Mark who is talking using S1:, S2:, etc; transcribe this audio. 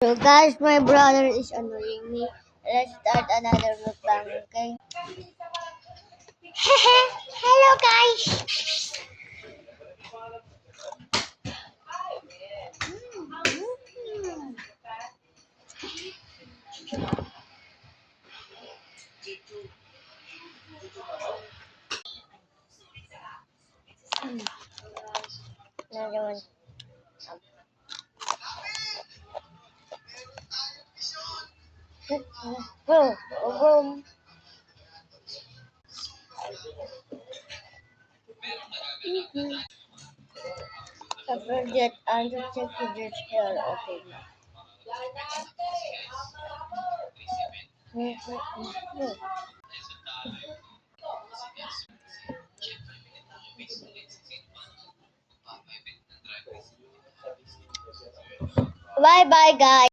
S1: So guys, my brother is annoying me. Let's start another mukbang, okay? Hello guys! Another one. Boom, boom. I forget and to check the hair. Okay. Bye bye guys.